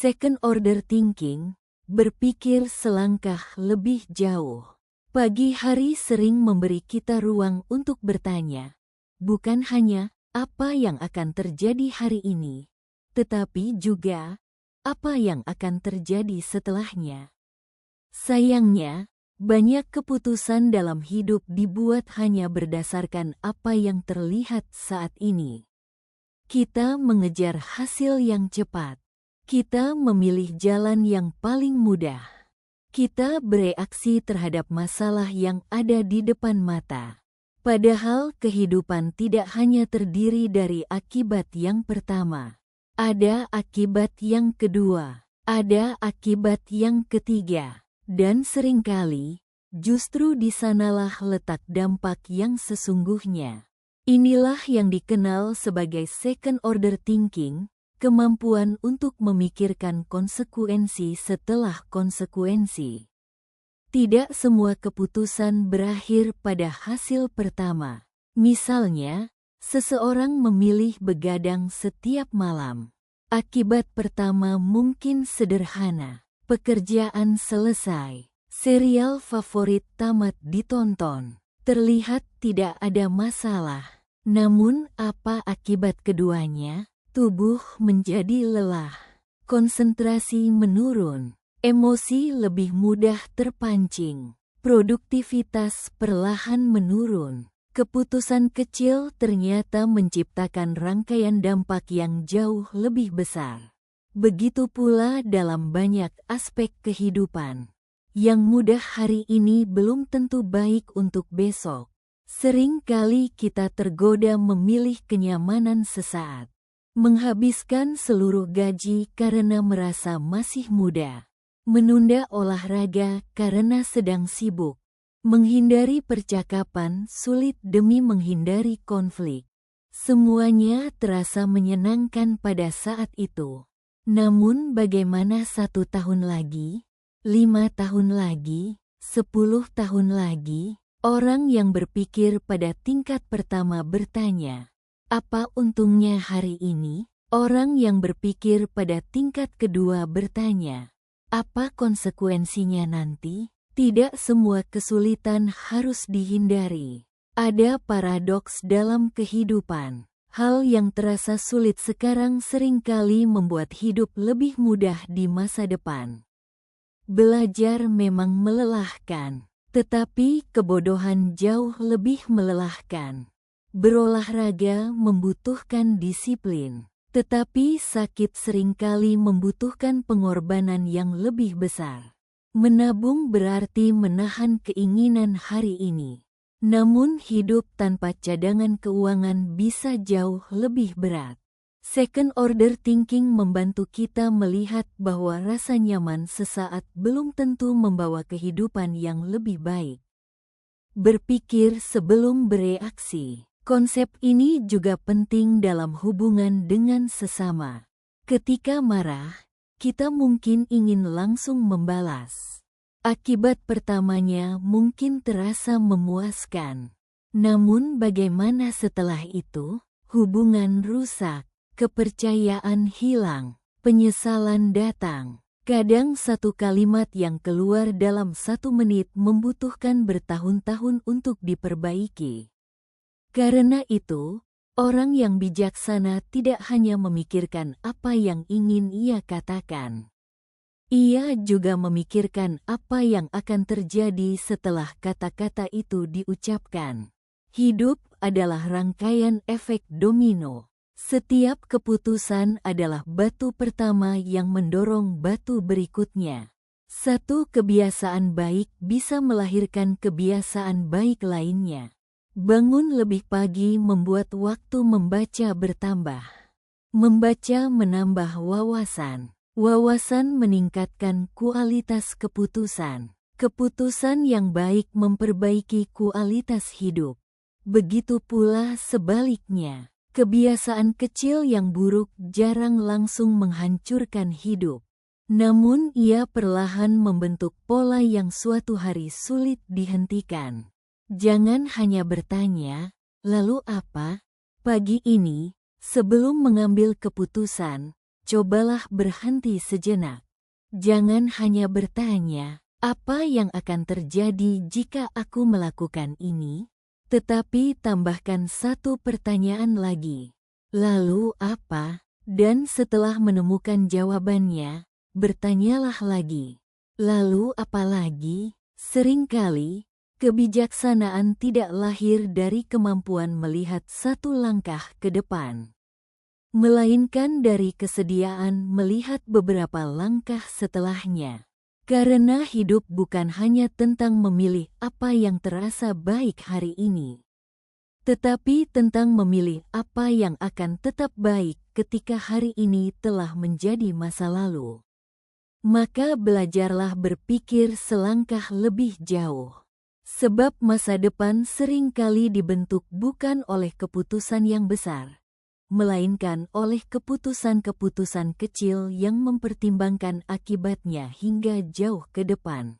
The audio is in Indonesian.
Second order thinking, berpikir selangkah lebih jauh. Pagi hari sering memberi kita ruang untuk bertanya, bukan hanya apa yang akan terjadi hari ini, tetapi juga apa yang akan terjadi setelahnya. Sayangnya, banyak keputusan dalam hidup dibuat hanya berdasarkan apa yang terlihat saat ini. Kita mengejar hasil yang cepat. Kita memilih jalan yang paling mudah. Kita bereaksi terhadap masalah yang ada di depan mata. Padahal kehidupan tidak hanya terdiri dari akibat yang pertama. Ada akibat yang kedua. Ada akibat yang ketiga. Dan seringkali, justru di sanalah letak dampak yang sesungguhnya. Inilah yang dikenal sebagai second order thinking, kemampuan untuk memikirkan konsekuensi setelah konsekuensi. Tidak semua keputusan berakhir pada hasil pertama. Misalnya, seseorang memilih begadang setiap malam. Akibat pertama mungkin sederhana. Pekerjaan selesai. Serial favorit tamat ditonton. Terlihat tidak ada masalah. Namun apa akibat keduanya? Tubuh menjadi lelah, konsentrasi menurun, emosi lebih mudah terpancing, produktivitas perlahan menurun. Keputusan kecil ternyata menciptakan rangkaian dampak yang jauh lebih besar. Begitu pula dalam banyak aspek kehidupan. Yang mudah hari ini belum tentu baik untuk besok. Sering kali kita tergoda memilih kenyamanan sesaat. Menghabiskan seluruh gaji karena merasa masih muda. Menunda olahraga karena sedang sibuk. Menghindari percakapan sulit demi menghindari konflik. Semuanya terasa menyenangkan pada saat itu. Namun bagaimana 1 tahun lagi, 5 tahun lagi, 10 tahun lagi? Orang yang berpikir pada tingkat pertama bertanya, apa untungnya hari ini? Orang yang berpikir pada tingkat kedua bertanya, apa konsekuensinya nanti? Tidak semua kesulitan harus dihindari. Ada paradoks dalam kehidupan. Hal yang terasa sulit sekarang seringkali membuat hidup lebih mudah di masa depan. Belajar memang melelahkan, tetapi kebodohan jauh lebih melelahkan. Berolahraga membutuhkan disiplin, tetapi sakit seringkali membutuhkan pengorbanan yang lebih besar. Menabung berarti menahan keinginan hari ini. Namun hidup tanpa cadangan keuangan bisa jauh lebih berat. Second order thinking membantu kita melihat bahwa rasa nyaman sesaat belum tentu membawa kehidupan yang lebih baik. Berpikir sebelum bereaksi. Konsep ini juga penting dalam hubungan dengan sesama. Ketika marah, kita mungkin ingin langsung membalas. Akibat pertamanya mungkin terasa memuaskan. Namun bagaimana setelah itu? Hubungan rusak, kepercayaan hilang, penyesalan datang. Kadang satu kalimat yang keluar dalam 1 menit membutuhkan bertahun-tahun untuk diperbaiki. Karena itu, orang yang bijaksana tidak hanya memikirkan apa yang ingin ia katakan. Ia juga memikirkan apa yang akan terjadi setelah kata-kata itu diucapkan. Hidup adalah rangkaian efek domino. Setiap keputusan adalah batu pertama yang mendorong batu berikutnya. Satu kebiasaan baik bisa melahirkan kebiasaan baik lainnya. Bangun lebih pagi membuat waktu membaca bertambah. Membaca menambah wawasan. Wawasan meningkatkan kualitas keputusan. Keputusan yang baik memperbaiki kualitas hidup. Begitu pula sebaliknya. Kebiasaan kecil yang buruk jarang langsung menghancurkan hidup. Namun ia perlahan membentuk pola yang suatu hari sulit dihentikan. Jangan hanya bertanya, lalu apa? Pagi ini, sebelum mengambil keputusan, cobalah berhenti sejenak. Jangan hanya bertanya, apa yang akan terjadi jika aku melakukan ini? Tetapi tambahkan satu pertanyaan lagi. Lalu apa? Dan setelah menemukan jawabannya, bertanyalah lagi. Lalu apa lagi? Seringkali, kebijaksanaan tidak lahir dari kemampuan melihat satu langkah ke depan, melainkan dari kesediaan melihat beberapa langkah setelahnya. Karena hidup bukan hanya tentang memilih apa yang terasa baik hari ini, tetapi tentang memilih apa yang akan tetap baik ketika hari ini telah menjadi masa lalu. Maka belajarlah berpikir selangkah lebih jauh. Sebab masa depan seringkali dibentuk bukan oleh keputusan yang besar, melainkan oleh keputusan-keputusan kecil yang mempertimbangkan akibatnya hingga jauh ke depan.